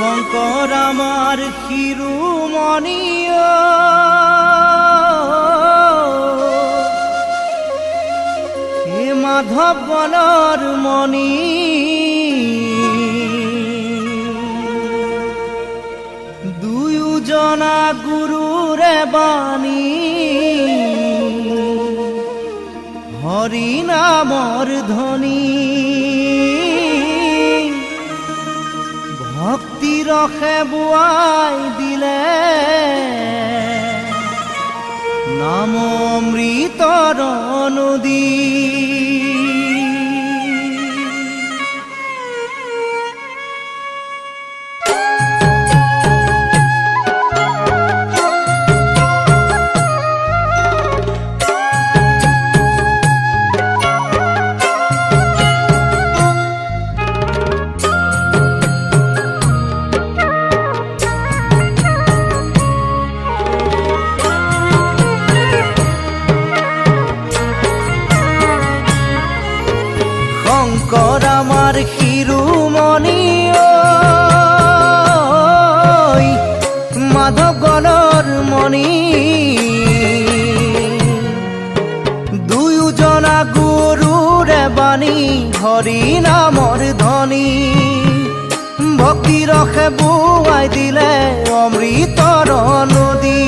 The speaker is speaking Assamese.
শঙ্কৰ আমাৰ শিৰোমণি হে মাধৱ গণৰ মণি দুয়োজনা গুৰুৰে বাণী হৰি নামৰ ধ্বনি ভক্তি ৰসে বোৱাই দিলে নাম অমৃতৰ নদী শঙ্কৰ আমাৰ শিৰোমণি মাধৱ গণৰ মণি দুয়োজনা গুৰুৰে বাণী হৰি নামৰ ধ্বনি ভক্তি ৰসে বোৱাই দিলে অমৃতৰ নদী